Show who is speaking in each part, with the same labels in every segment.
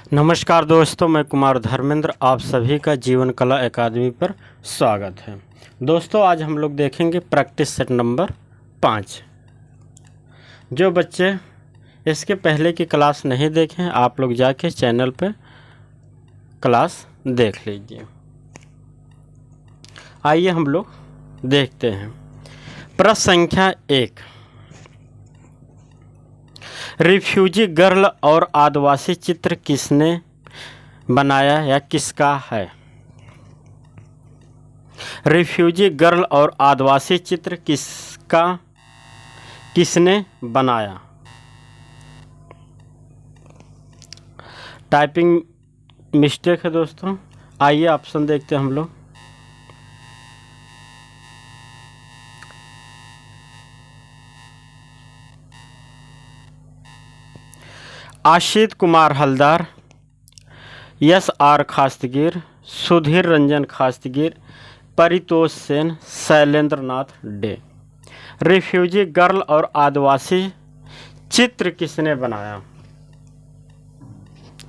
Speaker 1: नमस्कार दोस्तों, मैं कुमार धर्मेंद्र, आप सभी का जीवन कला एकेडमी पर स्वागत है। दोस्तों, आज हम लोग देखेंगे प्रैक्टिस सेट नंबर 5। जो बच्चे इसके पहले की क्लास नहीं देखें, आप लोग जाके चैनल पे क्लास देख लीजिए। आइए हम लोग देखते हैं। प्रश्न संख्या 1, रिफ्यूजी गर्ल और आदिवासी चित्र किसने बनाया या किसका है? रिफ्यूजी गर्ल और आदिवासी चित्र किसने बनाया? टाइपिंग मिस्टेक है दोस्तों। आइए ऑप्शन देखते हैं हम लोग। Ashish Kumar Haldar, S R Khastgir, Sudhir Ranjan Khastgir, Paritosh Sen, Shailendra Nath De. Refugee girl और आदिवासी चित्र किसने बनाया?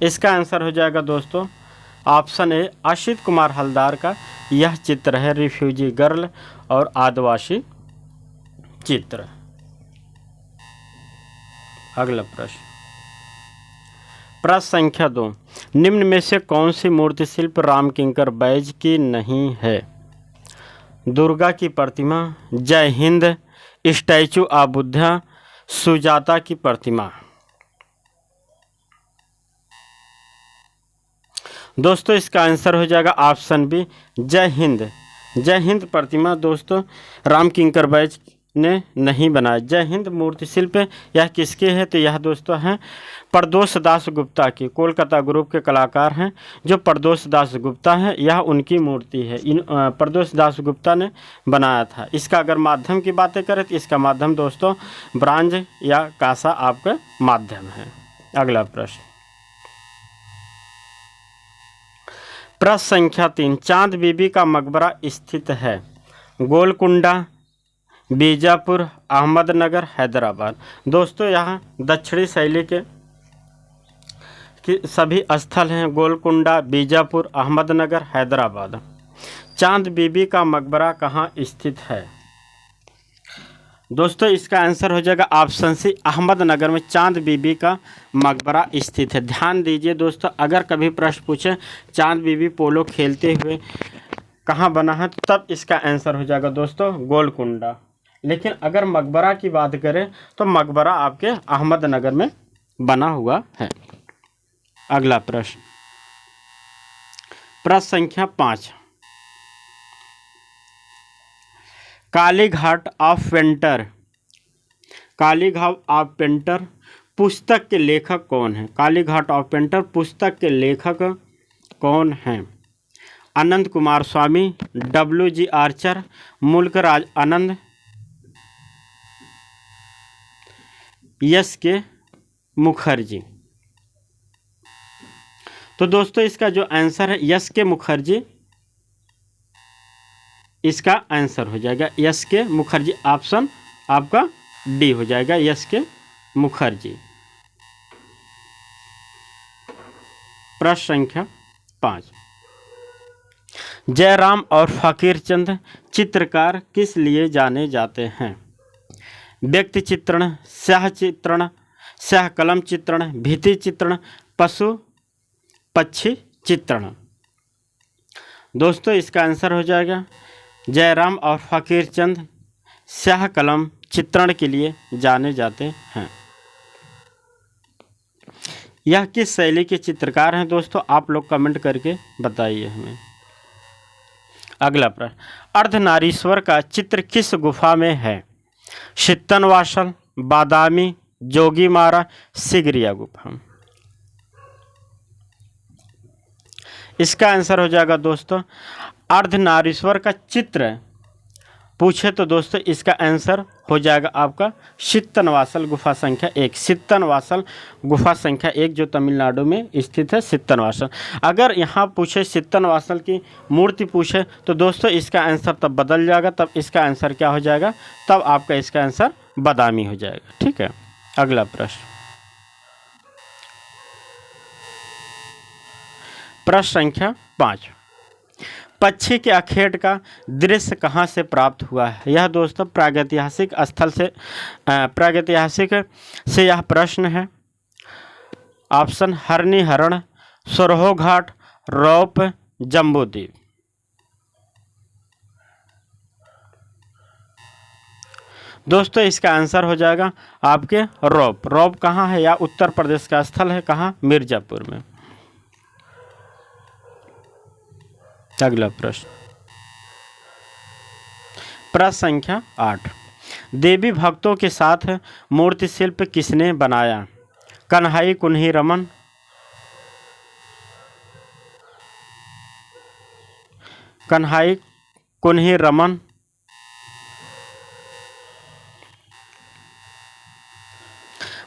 Speaker 1: इसका आंसर हो जाएगा दोस्तों ऑप्शन ए, आशीष कुमार हलदार का यह चित्र है रिफ्यूजी गर्ल और आदिवासी चित्र। अगला प्रश्न, प्रश्न संख्या 2, निम्न में से कौन सी मूर्ति शिल्प रामकिंकर बैज की नहीं है? दुर्गा की प्रतिमा, जय हिंद, स्टैचू ऑफ बुद्धा, सुजाता की प्रतिमा। दोस्तों, इसका आंसर हो जाएगा ऑप्शन बी, जय हिंद। जय हिंद प्रतिमा दोस्तों रामकिंकर बैज ने नहीं बनाया। जय हिंद मूर्ति शिल्प यह किसके है? तो यह दोस्तों हैं प्रदोष दास गुप्ता की, कोलकाता ग्रुप के कलाकार हैं जो प्रदोष दास गुप्ता हैं, यह उनकी मूर्ति है। इन प्रदोष दास गुप्ता ने बनाया था। इसका अगर माध्यम की बातें करें तो इसका माध्यम दोस्तों ब्रांज या कांसा आपका माध्यम है। अगला प्रश्न, प्रश्न संख्या 3, चांद बीबी का मकबरा स्थित है गोलकुंडा, बीजापुर, अहमदनगर, हैदराबाद। दोस्तों, यहाँ दक्षिणी शैली के सभी स्थल हैं गोलकुंडा, बीजापुर, अहमदनगर, हैदराबाद। चांद बीबी का मकबरा कहाँ स्थित है? दोस्तों, इसका आंसर हो जाएगा ऑप्शन सी, अहमदनगर में चांद बीबी का मकबरा स्थित है। ध्यान दीजिए दोस्तों, अगर कभी प्रश्न पूछे चांद बीबी पोलो खेलते हुए कहाँ बना है तब इसका आंसर हो जाएगा दोस्तों गोलकुंडा। लेकिन अगर मकबरा की बात करें तो मकबरा आपके अहमदनगर में बना हुआ है। अगला प्रश्न, प्रश्न संख्या 5, Kalighat of painter, Kalighat of painter पुस्तक के लेखक कौन है? कालीघाट ऑफ पेंटर पुस्तक के लेखक कौन हैं? अनंत कुमार स्वामी, डब्ल्यू.जी. आर्चर, मुल्कराज आनंद, एस.के. मुखर्जी। तो दोस्तों, इसका जो आंसर है एस.के. मुखर्जी, इसका आंसर हो जाएगा एस.के. मुखर्जी। ऑप्शन आपका डी हो जाएगा एस.के. मुखर्जी। प्रश्न संख्या 5, जयराम और फकीरचंद चित्रकार किस लिए जाने जाते हैं? व्यक्ति चित्रण, स्याह चित्रण, स्याह कलम चित्रण, भित्ति चित्रण, पशु पक्षी चित्रण। दोस्तों, इसका आंसर हो जाएगा जयराम और फकीरचंद स्याह कलम चित्रण के लिए जाने जाते हैं। यह किस शैली के चित्रकार हैं दोस्तों? आप लोग कमेंट करके बताइए हमें। अगला प्रश्न, अर्धनारीश्वर का चित्र किस गुफा में है? शीतनवासल, बादामी, जोगीमारा, सिगरिया गुफा। इसका आंसर हो जाएगा दोस्तों अर्धनारीश्वर का चित्र पूछे तो दोस्तों इसका आंसर हो जाएगा आपका शीतनवासल गुफा संख्या 1। शीतनवासल गुफा संख्या 1 जो तमिलनाडु में स्थित है शीतनवासल। अगर यहाँ पूछे शीतनवासल की मूर्ति पूछे तो दोस्तों इसका आंसर तब बदल जाएगा, तब इसका आंसर क्या हो जाएगा, तब आपका इसका आंसर बादामी हो जाएगा। ठीक है, अगला प्रश्न, प्रश्न संख्या 5, पक्षी के आखेट का दृश्य कहाँ से प्राप्त हुआ है? यह दोस्तों प्रागैतिहासिक स्थल से प्रागैतिहासिक से यह प्रश्न है। ऑप्शन हरनी हरण, सरोह घाट, रौप, जम्बूद्वीप। दोस्तों इसका आंसर हो जाएगा आपके रौप। रौप कहाँ है? या उत्तर प्रदेश का स्थल है, कहाँ? मिर्जापुर में। अगला प्रश्न, प्रश्न संख्या 8, देवी भक्तों के साथ मूर्ति शिल्प किसने बनाया? कन्हई कुन्ही रमन, कन्हई कुन्ही रमन,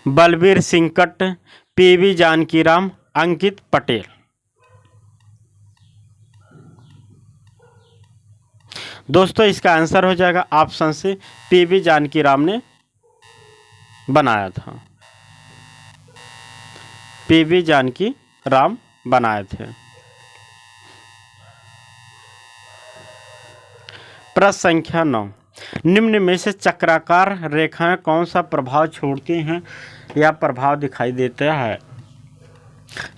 Speaker 1: बलबीर सिंह कट्ट, पीवी जानकीराम, अंकित पटेल। दोस्तों इसका आंसर हो जाएगा ऑप्शन सी, पीवी जानकीराम ने बनाया था। पीवी जानकीराम बनाए थे। प्रश्न संख्या 9, निम्न में से चक्राकार रेखाएं कौन सा प्रभाव छोड़ती हैं या प्रभाव दिखाई देता है?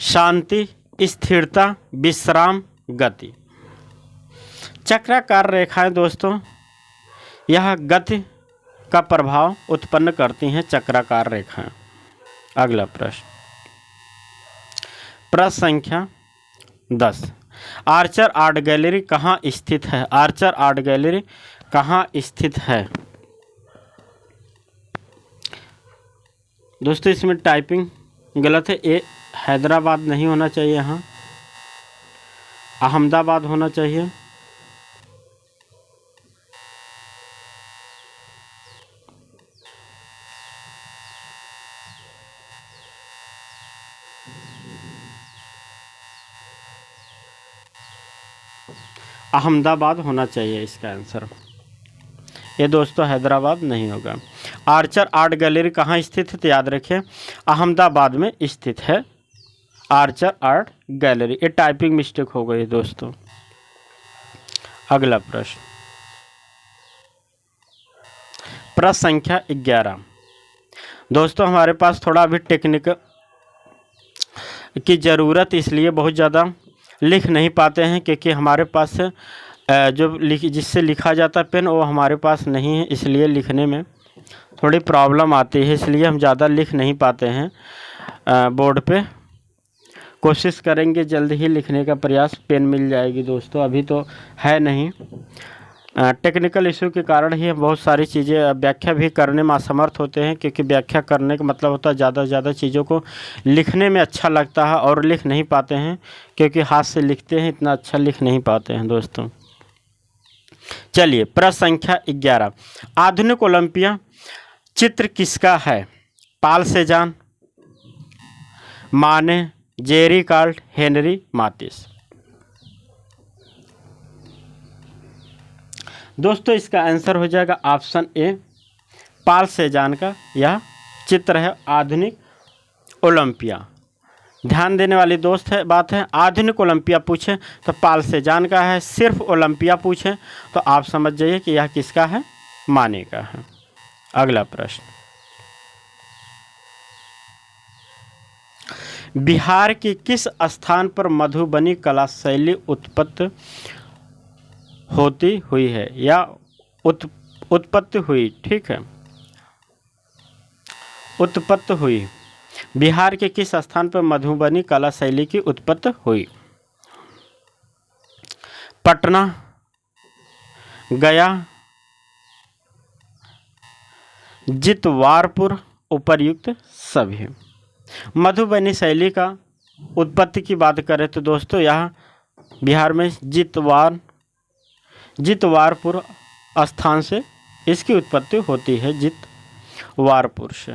Speaker 1: शांति, स्थिरता, विश्राम, गति। चक्राकार रेखाएं दोस्तों यह गति का प्रभाव उत्पन्न करती हैं, चक्राकार रेखाएं। अगला प्रश्न, प्रश्न संख्या 10, आर्चर आर्ट गैलरी कहाँ स्थित है? आर्चर आर्ट गैलरी कहाँ स्थित है? दोस्तों इसमें टाइपिंग गलत है, ये हैदराबाद नहीं होना चाहिए, यहाँ अहमदाबाद होना चाहिए। अहमदाबाद होना चाहिए इसका आंसर। ये दोस्तों हैदराबाद नहीं होगा। आर्चर आर्ट गैलरी कहाँ स्थित है? तो याद रखें अहमदाबाद में स्थित है आर्चर आर्ट गैलरी। ये टाइपिंग मिस्टेक हो गई दोस्तों। अगला प्रश्न, प्रश्न संख्या 11, दोस्तों हमारे पास थोड़ा अभी टेक्निक की ज़रूरत इसलिए बहुत ज़्यादा लिख नहीं पाते हैं, क्योंकि हमारे पास जो जिससे लिखा जाता पेन वो हमारे पास नहीं है, इसलिए लिखने में थोड़ी प्रॉब्लम आती है, इसलिए हम ज़्यादा लिख नहीं पाते हैं बोर्ड पे। कोशिश करेंगे जल्द ही लिखने का प्रयास, पेन मिल जाएगी दोस्तों, अभी तो है नहीं। टेक्निकल इशू के कारण ही हम बहुत सारी चीज़ें व्याख्या भी करने में असमर्थ होते हैं, क्योंकि व्याख्या करने का मतलब होता है ज़्यादा से ज़्यादा चीज़ों को लिखने में अच्छा लगता है और लिख नहीं पाते हैं, क्योंकि हाथ से लिखते हैं इतना अच्छा लिख नहीं पाते हैं दोस्तों। चलिए प्रश्न संख्या 11, आधुनिक ओलंपिया चित्र किसका है? पाल सेजान, माने, जेरी कार्ल्ट, हेनरी मातिस। दोस्तों इसका आंसर हो जाएगा ऑप्शन ए, पाल सेजान का यह चित्र है आधुनिक ओलंपिया। ध्यान देने वाली दोस्त है बात है, आधुनिक ओलंपिया पूछे तो पाल सेजान का है, सिर्फ ओलंपिया पूछे तो आप समझ जाइए कि यह किसका है? माने का है। अगला प्रश्न, बिहार के किस स्थान पर मधुबनी कला शैली उत्पत्ति होती हुई है या उत्पत्ति हुई? ठीक है, उत्पत्ति हुई। बिहार के किस स्थान पर मधुबनी कला शैली की उत्पत्ति हुई? पटना, गया, जितवारपुर, उपर्युक्त सभी। मधुबनी शैली का उत्पत्ति की बात करें तो दोस्तों यहाँ बिहार में जितवारपुर स्थान से इसकी उत्पत्ति होती है, जितवारपुर से।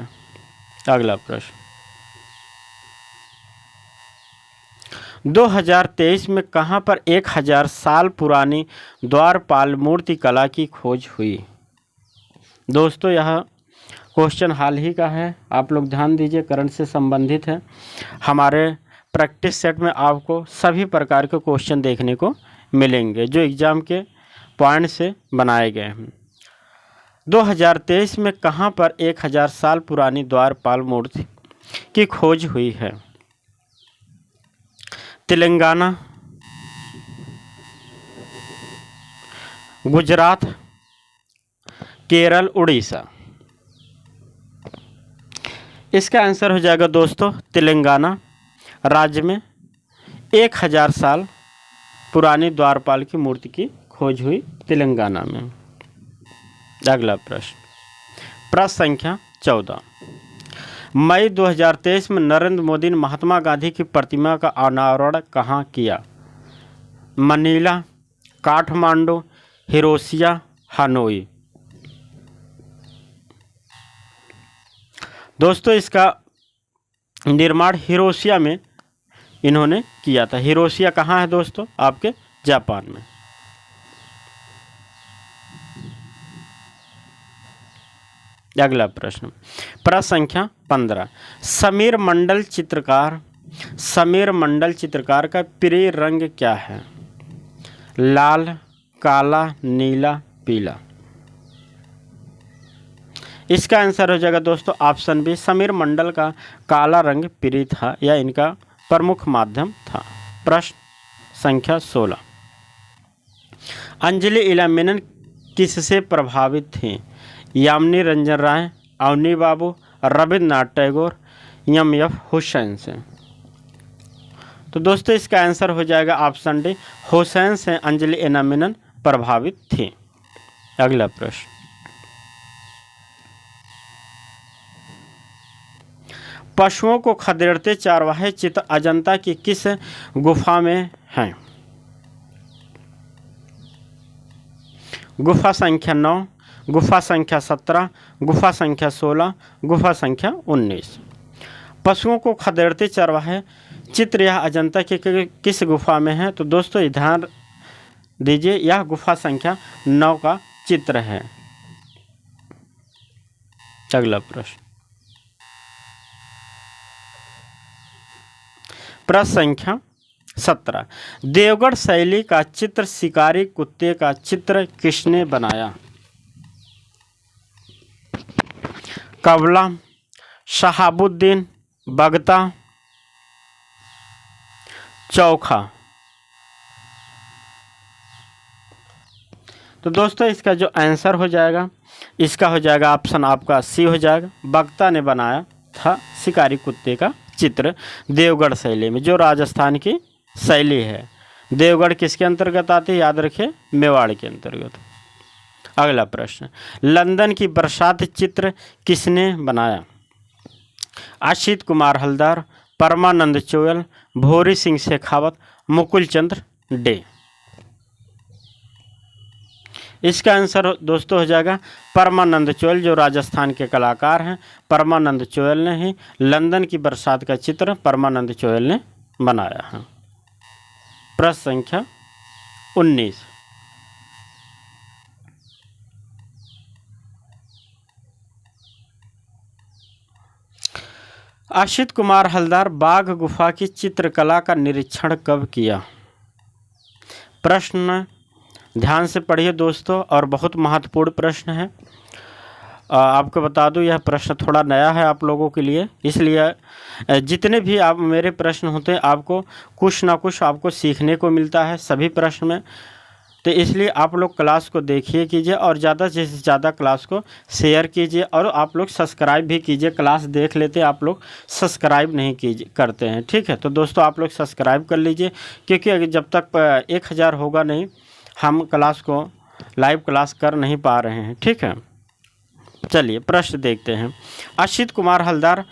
Speaker 1: अगला प्रश्न, 2023 में कहाँ पर 1000 साल पुरानी द्वारपाल मूर्ति कला की खोज हुई? दोस्तों यह क्वेश्चन हाल ही का है, आप लोग ध्यान दीजिए, करंट से संबंधित है। हमारे प्रैक्टिस सेट में आपको सभी प्रकार के क्वेश्चन देखने को मिलेंगे जो एग्ज़ाम के पॉइंट से बनाए गए हैं। 2023 में कहाँ पर 1000 साल पुरानी द्वारपाल मूर्ति की खोज हुई है? तेलंगाना, गुजरात, केरल, उड़ीसा। इसका आंसर हो जाएगा दोस्तों तेलंगाना राज्य में 1000 साल पुरानी द्वारपाल की मूर्ति की खोज हुई तेलंगाना में। अगला प्रश्न संख्या 14। मई 2023 में नरेंद्र मोदी ने महात्मा गांधी की प्रतिमा का अनावरण कहाँ किया? Manila, Kathmandu, Hiroshima, Hanoi. दोस्तों इसका निर्माण हिरोशिया में इन्होंने किया था। हिरोशिया कहाँ है दोस्तों? आपके जापान में। अगला प्रश्न संख्या 15। समीर मंडल चित्रकार का प्रिय रंग क्या है? लाल, काला, नीला, पीला। इसका आंसर हो जाएगा दोस्तों ऑप्शन बी, समीर मंडल का काला रंग प्रिय था या इनका प्रमुख माध्यम था। प्रश्न संख्या 16। अंजलि इला मेनन किससे प्रभावित थी? यामिनी रंजन राय, अवनी बाबू, रविन्द्रनाथ टैगोर, एम.एफ. हुसैन से। तो दोस्तों इसका आंसर हो जाएगा ऑप्शन डी, हुसैन से अंजलि इला मेनन प्रभावित थी। अगला प्रश्न पशुओं को खदेड़ते चारवाहे चित्र अजंता की किस गुफा में हैं? गुफा संख्या 9, गुफा संख्या 17, गुफा संख्या 16, गुफा संख्या 19। पशुओं को खदेड़ते चरवाहे चित्र यह अजंता के किस गुफा में है? तो दोस्तों ध्यान दीजिए, यह गुफा संख्या 9 का चित्र है। अगला प्रश्न संख्या 17। देवगढ़ शैली का चित्र शिकारी कुत्ते का चित्र किसने बनाया? कबला, शहाबुद्दीन, बगता, चौखा। तो दोस्तों इसका जो आंसर हो जाएगा इसका हो जाएगा ऑप्शन आपका सी हो जाएगा, बगता ने बनाया था शिकारी कुत्ते का चित्र देवगढ़ शैली में, जो राजस्थान की शैली है। देवगढ़ किसके अंतर्गत आती है? याद रखें, मेवाड़ के अंतर्गत। अगला प्रश्न लंदन की बरसात चित्र किसने बनाया? असित कुमार हलदार, परमानंद चोयल, भोरी सिंह शेखावत, मुकुल चंद्र डे। इसका आंसर दोस्तों हो जाएगा परमानंद चोयल, जो राजस्थान के कलाकार हैं। परमानंद चोयल ने ही लंदन की बरसात का चित्र परमानंद चोयल ने बनाया है। प्रश्न संख्या 19। असित कुमार हलदार बाघ गुफा की चित्रकला का निरीक्षण कब किया? प्रश्न ध्यान से पढ़िए दोस्तों, और बहुत महत्वपूर्ण प्रश्न है। आपको बता दूं यह प्रश्न थोड़ा नया है आप लोगों के लिए, इसलिए जितने भी आप मेरे प्रश्न होते हैं आपको कुछ ना कुछ आपको सीखने को मिलता है सभी प्रश्न में। तो इसलिए आप लोग क्लास को देखिए कीजिए और ज़्यादा से ज़्यादा क्लास को शेयर कीजिए, और आप लोग सब्सक्राइब भी कीजिए। क्लास देख लेते आप लोग सब्सक्राइब नहीं कीजिए करते हैं, ठीक है? तो दोस्तों आप लोग सब्सक्राइब कर लीजिए, क्योंकि जब तक 1000 होगा नहीं हम क्लास को लाइव क्लास कर नहीं पा रहे हैं, ठीक है? चलिए प्रश्न देखते हैं। असित कुमार हलदार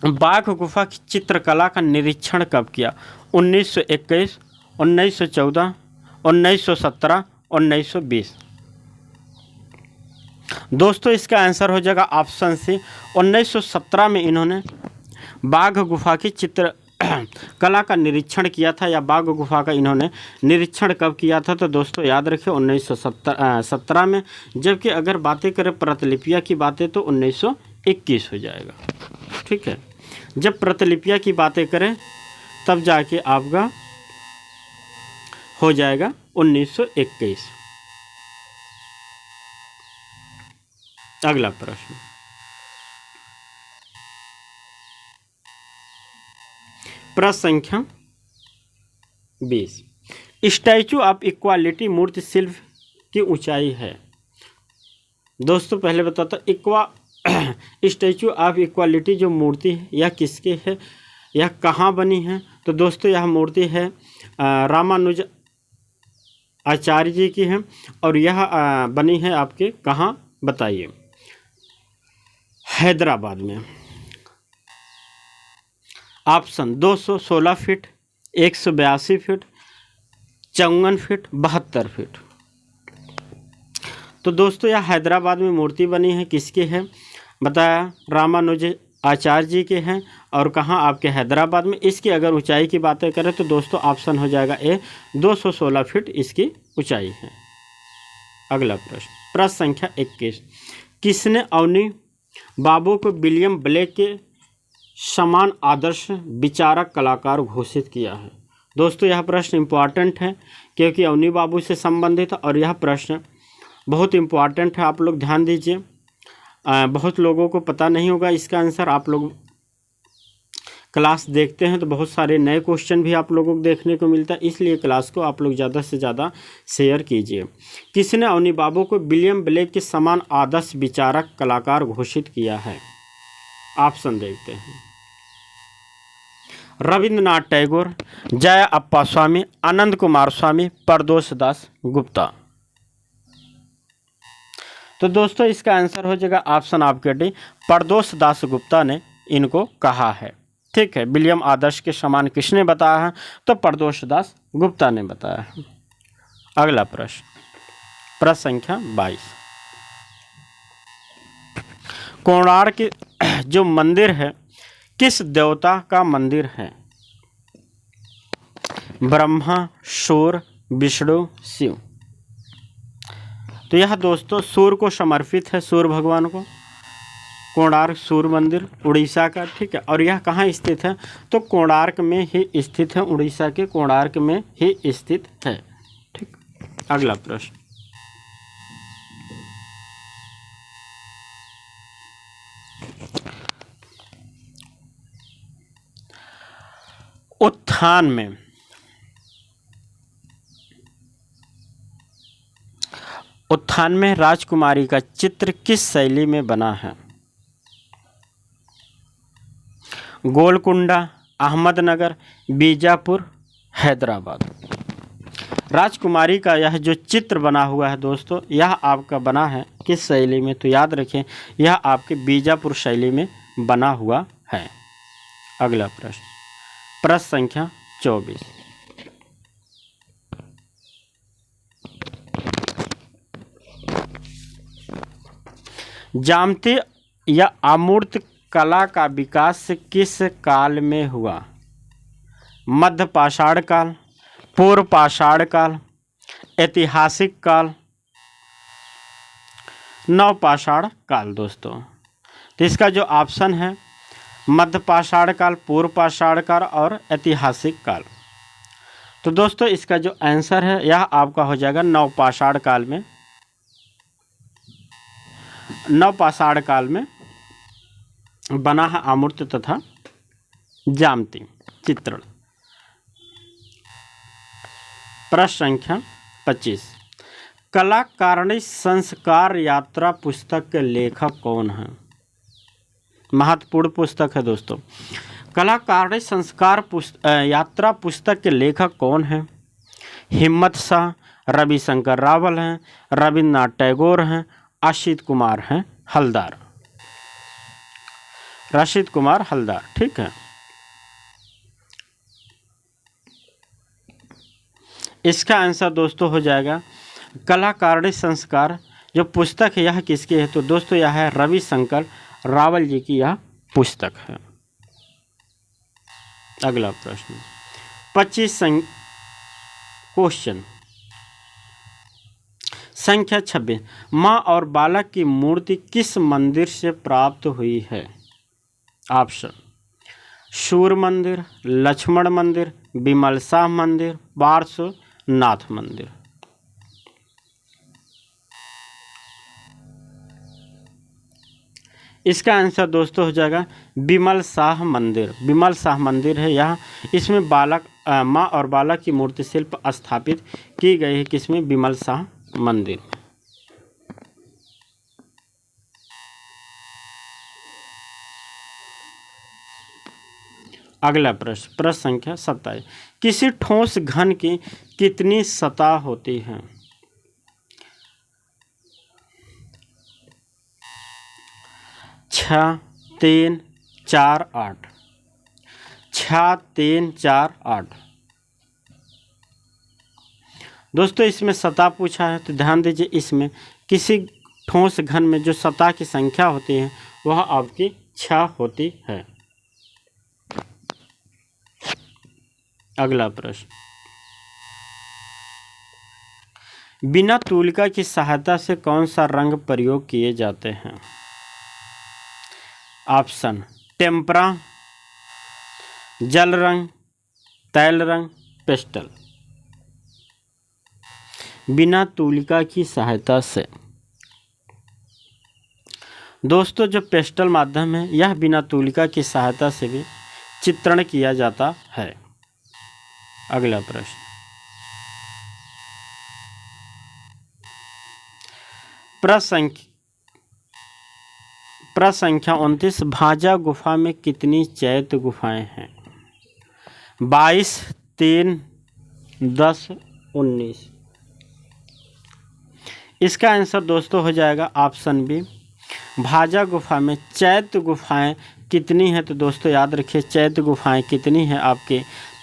Speaker 1: बाघ गुफा की चित्रकला का निरीक्षण कब किया? 1921, 1914, 1917, 1920। दोस्तों इसका आंसर हो जाएगा ऑप्शन सी, 1917 में इन्होंने बाघ गुफा की चित्र कला का निरीक्षण किया था, या बाघ गुफा का इन्होंने निरीक्षण कब किया था? तो दोस्तों याद रखिए 1917 में। जबकि अगर बातें करें प्रतिलिपियाँ की बातें तो 1921 हो जाएगा, ठीक है? जब प्रतिलिपियाँ की बातें करें तब जाके आपका हो जाएगा 1921। अगला प्रश्न, प्रश्न संख्या 20, स्टैचू ऑफ इक्वालिटी मूर्ति शिल्प की ऊंचाई है। दोस्तों पहले बताता स्टैचू ऑफ इक्वालिटी जो मूर्ति है यह किसकी है, यह कहाँ बनी है। तो दोस्तों यह मूर्ति है रामानुज आचार्य जी की है और यह बनी है आपके कहाँ बताइए, हैदराबाद में। Option 216 feet, 182 feet, 54 feet, 72 feet. तो दोस्तों यह हैदराबाद में मूर्ति बनी है, किसकी है बताया, रामानुज आचार्य जी के हैं और कहाँ आपके हैदराबाद में। इसकी अगर ऊंचाई की बातें करें तो दोस्तों ऑप्शन हो जाएगा ए, 216 फीट इसकी ऊंचाई है। अगला प्रश्न, प्रश्न संख्या 21, किसने अवनी बाबू को विलियम ब्लेक के समान आदर्श विचारक कलाकार घोषित किया है। दोस्तों यह प्रश्न इम्पॉर्टेंट है क्योंकि अवनी बाबू से संबंधित है और यह प्रश्न बहुत इम्पॉर्टेंट है, आप लोग ध्यान दीजिए। बहुत लोगों को पता नहीं होगा इसका आंसर। आप लोग क्लास देखते हैं तो बहुत सारे नए क्वेश्चन भी आप लोगों को देखने को मिलता है, इसलिए क्लास को आप लोग ज़्यादा से ज़्यादा शेयर कीजिए। किसने अवनी बाबू को विलियम ब्लेक के समान आदर्श विचारक कलाकार घोषित किया है। ऑप्शन देखते हैं, रविंद्रनाथ टैगोर, जया अप्पा स्वामी, आनंद कुमार स्वामी, प्रदोष दास गुप्ता। तो दोस्तों इसका आंसर हो जाएगा ऑप्शन आपके डी, प्रदोष दास गुप्ता ने इनको कहा है। ठीक है, विलियम आदर्श के समान किसने बताया है, तो प्रदोष दास गुप्ता ने बताया है। अगला प्रश्न, प्रश्न संख्या 22, कोणार्क जो मंदिर है किस देवता का मंदिर है। ब्रह्मा, सूर्य, विष्णु, शिव। तो यह दोस्तों सूर्य को समर्पित है, सूर्य भगवान को। कोणार्क सूर्य मंदिर उड़ीसा का, ठीक है। और यह कहाँ स्थित है, तो कोणार्क में ही स्थित है, उड़ीसा के कोणार्क में ही स्थित है। ठीक, अगला प्रश्न, उत्थान में राजकुमारी का चित्र किस शैली में बना है। गोलकुंडा, अहमदनगर, बीजापुर, हैदराबाद। राजकुमारी का यह जो चित्र बना हुआ है दोस्तों, यह आपका बना है किस शैली में, तो याद रखें यह आपके बीजापुर शैली में बना हुआ है। अगला प्रश्न, प्रश्न संख्या 24, ज्यामिति या अमूर्त कला का विकास किस काल में हुआ। मध्य पाषाण काल, पूर्व पाषाण काल, ऐतिहासिक काल, नव पाषाण काल। दोस्तों तो इसका जो ऑप्शन है मध्य पाषाण काल, पूर्व पाषाण काल और ऐतिहासिक काल। तो दोस्तों इसका जो आंसर है यह आपका हो जाएगा नव पाषाण काल में। नव पाषाण काल में बना है अमूर्त तथा ज्यामिति चित्रण। प्रश्न संख्या 25, कलाकारिणी संस्कार यात्रा पुस्तक के लेखक कौन है। महत्वपूर्ण पुस्तक है दोस्तों। कलाकारिणी संस्कार यात्रा पुस्तक के लेखक कौन है। हिम्मत शाह, रविशंकर रावल हैं, रविन्द्रनाथ टैगोर हैं, असित कुमार हैं हलदार। रशीद कुमार हलदार, ठीक है। इसका आंसर दोस्तों हो जाएगा कलाकारिणी संस्कार जो पुस्तक है यह किसकी है, तो दोस्तों यह है रविशंकर रावल जी की यह पुस्तक है। अगला प्रश्न 25 क्वेश्चन संख्या 26, माँ और बालक की मूर्ति किस मंदिर से प्राप्त हुई है। ऑप्शन सूर्य मंदिर, लक्ष्मण मंदिर, बिमल शाह मंदिर, पार्श्वनाथ मंदिर। इसका आंसर दोस्तों हो जाएगा बिमल शाह मंदिर। बिमल शाह मंदिर है यह। इसमें बालक माँ और बालक की मूर्ति शिल्प स्थापित की गई है। किसमें? बिमल शाह मंदिर। अगला प्रश्न, प्रश्न संख्या 27। किसी ठोस घन की कितनी सतह होती है? 6, 3, 4, 8। 6, 3, 4, 8। दोस्तों इसमें सतह पूछा है तो ध्यान दीजिए, इसमें किसी ठोस घन में जो सतह की संख्या होती है वह आपकी 6 होती है। अगला प्रश्न, बिना तूलिका की सहायता से कौन सा रंग प्रयोग किए जाते हैं? ऑप्शन, टेम्परा, जल रंग, तैल रंग, पेस्टल। बिना तूलिका की सहायता से दोस्तों जो पेस्टल माध्यम है यह बिना तूलिका की सहायता से भी चित्रण किया जाता है। अगला प्रश्न, प्रश्न संख्या 29। भाजा गुफा में कितनी चैत्य गुफाएं हैं? 22, 3, 10, 19। इसका आंसर दोस्तों हो जाएगा ऑप्शन बी। भाजा गुफा में चैत्य गुफाएं कितनी हैं? तो दोस्तों याद रखिए चैत्य गुफाएं कितनी हैं आपके?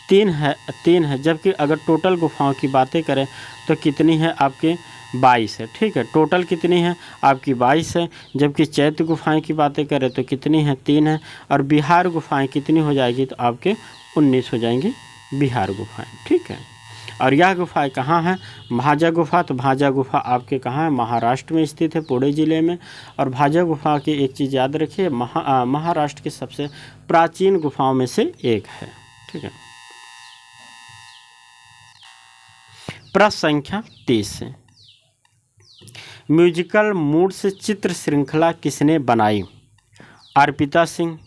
Speaker 1: 3 है। जबकि अगर टोटल गुफाओं की बातें करें तो कितनी है आपके? 22 है। ठीक है, टोटल कितनी है आपकी? 22 है। जबकि चैत्य गुफाएं की बातें करें तो कितनी है? 3 है। और बिहार गुफाएं कितनी हो जाएगी? तो आपके 19 हो जाएंगी बिहार गुफाएं। ठीक है, और यह गुफाएं कहाँ है? भाजा गुफा। तो भाजा गुफा आपके कहाँ है? महाराष्ट्र में स्थित है, पुणे जिले में। और भाजा गुफा की एक चीज़ याद रखिए, महाराष्ट्र की सबसे प्राचीन गुफाओं में से एक है। ठीक है, प्रश्न संख्या 30। म्यूजिकल मूड से चित्र श्रृंखला किसने बनाई? अर्पिता सिंह,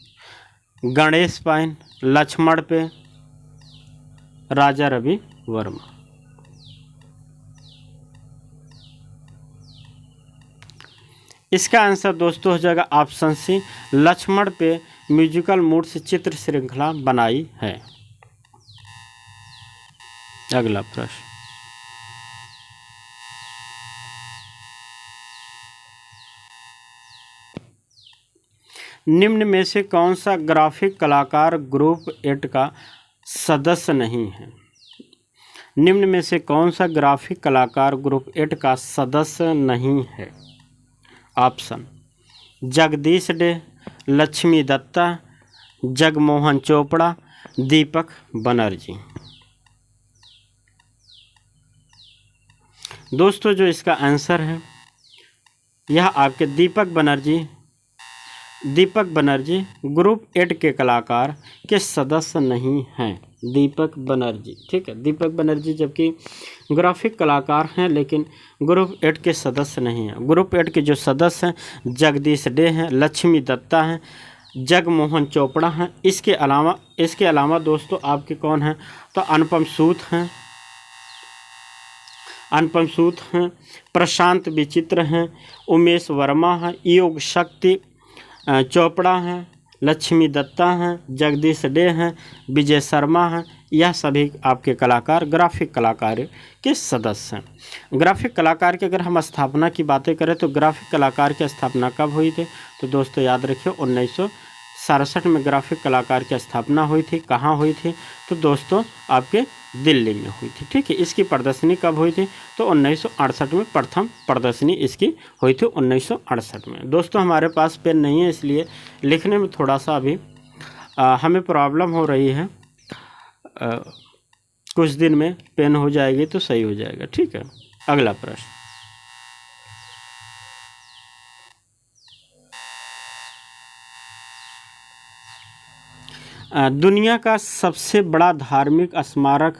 Speaker 1: गणेश पाइन, लक्ष्मण पे, राजा रवि वर्मा। इसका आंसर दोस्तों हो जाएगा ऑप्शन सी, लक्ष्मण पे म्यूजिकल मूड से चित्र श्रृंखला बनाई है। अगला प्रश्न, निम्न में से कौन सा ग्राफिक कलाकार ग्रुप 8 का सदस्य नहीं है? निम्न में से कौन सा ग्राफिक कलाकार ग्रुप 8 का सदस्य नहीं है? ऑप्शन, जगदीश डे, लक्ष्मी दत्ता, जगमोहन चोपड़ा, दीपक बनर्जी। दोस्तों जो इसका आंसर है यह आपके दीपक बनर्जी ग्रुप 8 के कलाकार के सदस्य नहीं हैं। दीपक बनर्जी, ठीक है, दीपक बनर्जी जबकि ग्राफिक कलाकार हैं लेकिन ग्रुप 8 के सदस्य नहीं हैं। ग्रुप 8 के जो सदस्य हैं जगदीश डे हैं, लक्ष्मी दत्ता हैं, जगमोहन चोपड़ा हैं। इसके अलावा दोस्तों आपके कौन हैं? तो अनुपम सूद हैं, प्रशांत विचित्र हैं, उमेश वर्मा हैं, योग शक्ति चोपड़ा हैं, लक्ष्मी दत्ता हैं, जगदीश डे हैं, विजय शर्मा हैं। यह सभी आपके कलाकार ग्राफिक कलाकार के सदस्य हैं। ग्राफिक कलाकार की अगर हम स्थापना की बातें करें तो ग्राफिक कलाकार की स्थापना कब हुई थी? तो दोस्तों याद रखिए 1967 में ग्राफिक कलाकार की स्थापना हुई थी। कहाँ हुई थी? तो दोस्तों आपके दिल्ली में हुई थी। ठीक है, इसकी प्रदर्शनी कब हुई थी? तो 1968 में प्रथम प्रदर्शनी इसकी हुई थी 1968 में। दोस्तों हमारे पास पेन नहीं है इसलिए लिखने में थोड़ा सा अभी हमें प्रॉब्लम हो रही है। कुछ दिन में पेन हो जाएगी तो सही हो जाएगा। ठीक है, अगला प्रश्न, दुनिया का सबसे बड़ा धार्मिक स्मारक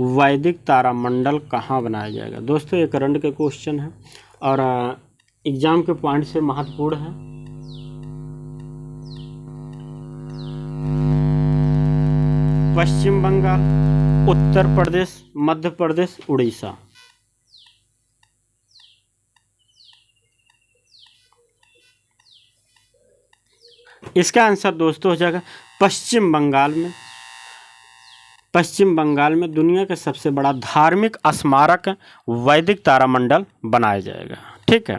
Speaker 1: वैदिक तारामंडल कहाँ बनाया जाएगा? दोस्तों ये करंट के क्वेश्चन है और एग्जाम के पॉइंट से महत्वपूर्ण है। पश्चिम बंगाल, उत्तर प्रदेश, मध्य प्रदेश, उड़ीसा। इसका आंसर दोस्तों हो जाएगा पश्चिम बंगाल में। पश्चिम बंगाल में दुनिया का सबसे बड़ा धार्मिक स्मारक वैदिक तारामंडल बनाया जाएगा। ठीक है।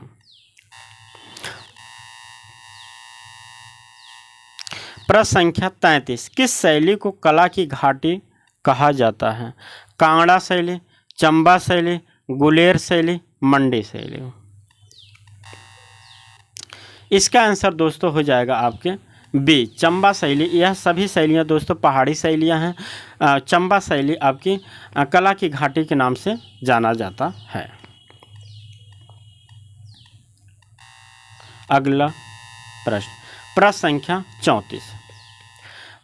Speaker 1: प्रश्न संख्या 33, किस शैली को कला की घाटी कहा जाता है? कांगड़ा शैली, चंबा शैली, गुलेर शैली, मंडी शैली। इसका आंसर दोस्तों हो जाएगा आपके बी, चंबा शैली। यह सभी शैलियाँ दोस्तों पहाड़ी शैलियाँ हैं। चंबा शैली आपकी कला की घाटी के नाम से जाना जाता है। अगला प्रश्न, प्रश्न संख्या 34,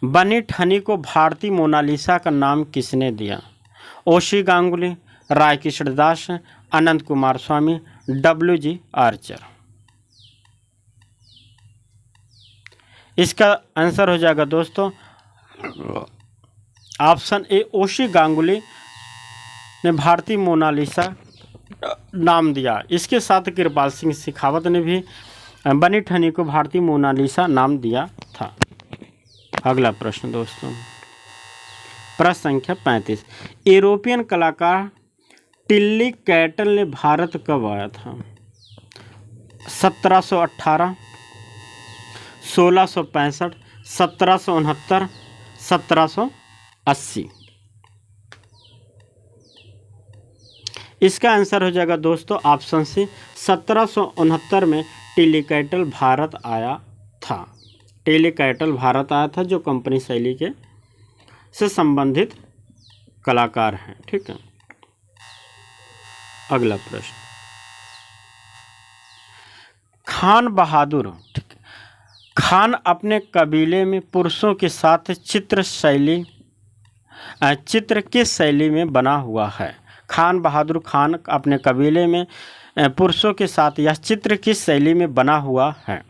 Speaker 1: बनी ठनी को भारतीय मोनालिसा का नाम किसने दिया? ओशी गांगुली, राय कृष्णदास, अनंत कुमार स्वामी, डब्ल्यू.जी. आर्चर। इसका आंसर हो जाएगा दोस्तों ऑप्शन ए, ओशी गांगुली ने भारतीय मोनालिसा नाम दिया। इसके साथ कृपाल सिंह शेखावत ने भी बनी ठनी को भारतीय मोनालिसा नाम दिया था। अगला प्रश्न दोस्तों, प्रश्न संख्या 35, यूरोपियन कलाकार टिल्ली कैटल ने भारत कब आया था? 1718, 1665, 1769, 1780। इसका आंसर हो जाएगा दोस्तों ऑप्शन सी, 1769 में टिल्ली कैटल भारत आया था। टिल्ली कैटल भारत आया था, जो कंपनी शैली के से संबंधित कलाकार हैं। ठीक है। अगला प्रश्न, खान बहादुर खान अपने कबीले में पुरुषों के साथ चित्र किस शैली में बना हुआ है? खान बहादुर खान अपने कबीले में पुरुषों के साथ यह चित्र किस शैली में बना हुआ है?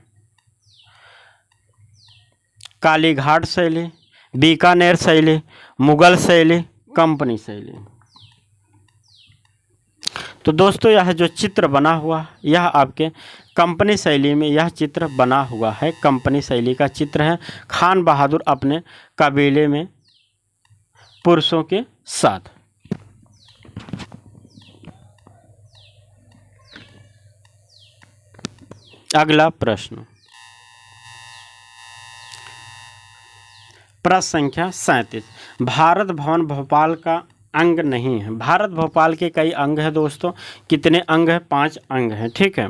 Speaker 1: कालीघाट शैली, बीकानेर शैली, मुगल शैली, कंपनी शैली। तो दोस्तों यह जो चित्र बना हुआ यह आपके कंपनी शैली में यह चित्र बना हुआ है। कंपनी शैली का चित्र है। खान बहादुर अपने कबीले में पुरुषों के साथ। अगला प्रश्न, प्रश्न संख्या 37, भारत भवन भोपाल का अंग नहीं है। भारत भोपाल के कई अंग हैं दोस्तों। कितने अंग हैं? 5 अंग हैं। ठीक है।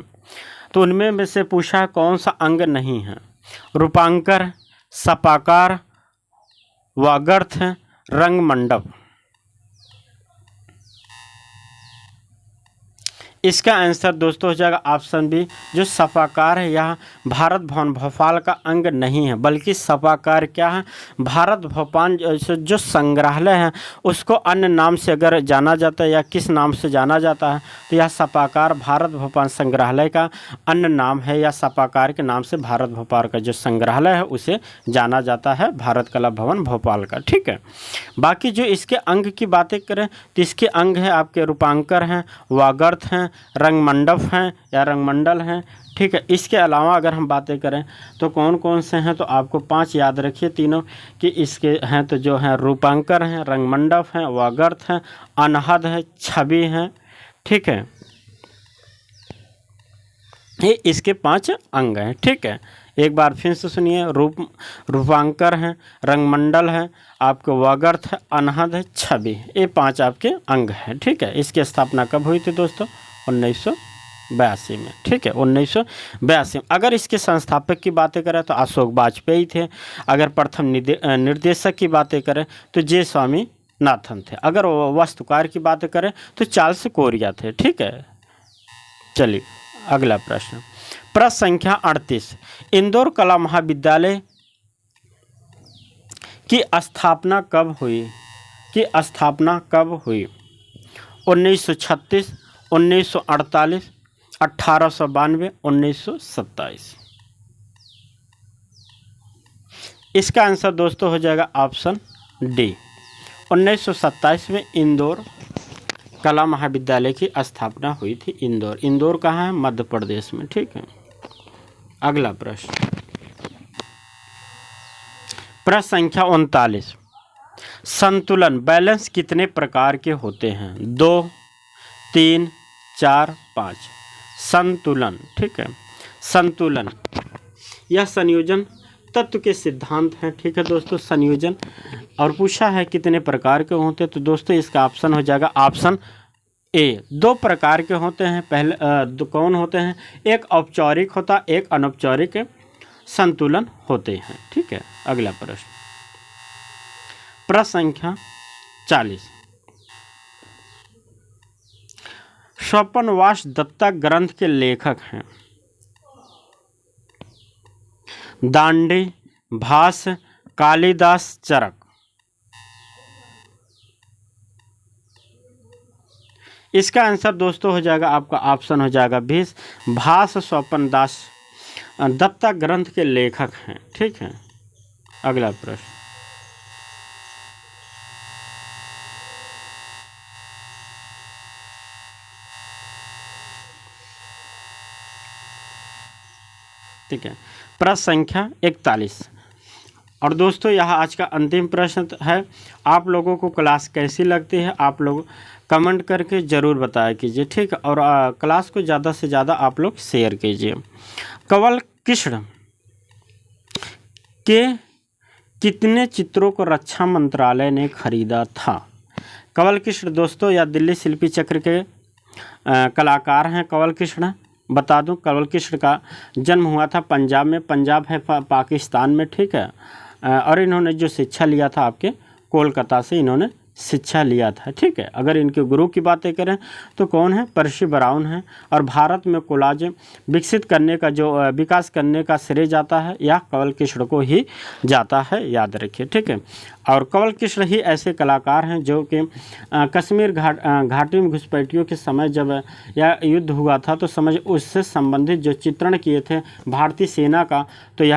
Speaker 1: तो उनमें में से पूछा है कौन सा अंग नहीं है? रूपांकर, सपाकार, वागर्थ, रंग मंडप। इसका आंसर दोस्तों हो जाएगा ऑप्शन बी, जो सफाकार है यह भारत भवन भोपाल का अंग नहीं है, बल्कि सफाकार क्या है? भारत भोपाल जो संग्रहालय है उसको अन्य नाम से अगर जाना जाता है या किस नाम से जाना जाता है तो यह सफाकार भारत भोपाल संग्रहालय का अन्य नाम है, या सफाकार के नाम से भारत भोपाल का जो संग्रहालय है उसे जाना जाता है भारत कला भवन भोपाल का। ठीक है। बाकी जो इसके अंग की बातें करें तो इसके अंग हैं आपके रूपांकर हैं, वागर्थ हैं, रंग मंडप हैं या रंगमंडल हैं। ठीक है। इसके अलावा अगर हम बातें करें तो कौन कौन से हैं, तो आपको 5 याद रखिए तीनों कि इसके हैं तो जो हैं रूपांकर हैं, रंगमंडप हैं, वागर्थ हैं, अनहद है, छवि हैं। ठीक है। ये इसके 5 अंग हैं। ठीक है। एक बार फिर से सुनिए, रूपांकर हैं, रंगमंडल है, आपको वागर्थ है, अनहद है, छवि, ये 5 आपके अंग हैं। ठीक है। इसकी स्थापना कब हुई थी दोस्तों? 1982 में। ठीक है। 1982। अगर इसके संस्थापक की बातें करें तो अशोक वाजपेयी थे। अगर प्रथम निर्देशक की बातें करें तो जे स्वामीनाथन थे। अगर वास्तुकार की बातें करें तो चार्ल्स कोरिया थे। ठीक है। चलिए अगला प्रश्न, प्रश्न संख्या 38, इंदौर कला महाविद्यालय की स्थापना कब हुई? की स्थापना कब हुई? 1936, 1948, 1892, 1927। इसका आंसर दोस्तों हो जाएगा ऑप्शन डी। 1927 में इंदौर कला महाविद्यालय की स्थापना हुई थी। इंदौर, इंदौर कहाँ है? मध्य प्रदेश में। ठीक है, अगला प्रश्न, प्रश्न संख्या 39, संतुलन बैलेंस कितने प्रकार के होते हैं? 2, 3, 4, 5। संतुलन, ठीक है, संतुलन यह संयोजन तत्व के सिद्धांत हैं। ठीक है दोस्तों, संयोजन, और पूछा है कितने प्रकार के होते हैं, तो दोस्तों इसका ऑप्शन हो जाएगा ऑप्शन ए। 2 प्रकार के होते हैं। पहले कौन होते हैं? एक औपचारिक होता, एक अनौपचारिक संतुलन होते हैं। ठीक है, अगला प्रश्न, प्रश्न संख्या 40, स्वपनवास दत्ता ग्रंथ के लेखक हैं? दांडी, भास, कालिदास, चरक। इसका आंसर दोस्तों हो जाएगा आपका ऑप्शन हो जाएगा 20। भास स्वपनदास दत्ता ग्रंथ के लेखक हैं। ठीक है, अगला प्रश्न, ठीक है, प्रश्न संख्या 41, और दोस्तों यह आज का अंतिम प्रश्न है। आप लोगों को क्लास कैसी लगती है आप लोग कमेंट करके ज़रूर बताया कीजिए। ठीक है, और क्लास को ज़्यादा से ज़्यादा आप लोग शेयर कीजिए। कंवल कृष्ण के कितने चित्रों को रक्षा मंत्रालय ने खरीदा था? कंवल कृष्ण दोस्तों या दिल्ली शिल्पी चक्र के कलाकार हैं कंवल कृष्ण। बता दूं, कंवल कृष्ण का जन्म हुआ था पंजाब में। पंजाब है पाकिस्तान में। ठीक है, और इन्होंने जो शिक्षा लिया था आपके कोलकाता से इन्होंने शिक्षा लिया था। ठीक है, अगर इनके गुरु की बातें करें तो कौन है? पर्सी ब्राउन है। और भारत में कोलाज विकसित करने का जो विकास करने का श्रेय जाता है यह कंवल कृष्ण को ही जाता है, याद रखिए। ठीक है, और कंवल कृष्ण ही ऐसे कलाकार हैं जो कि कश्मीर घाटी में घुसपैठियों के समय जब यह युद्ध हुआ था तो समझ उससे संबंधित जो चित्रण किए थे भारतीय सेना का, तो यह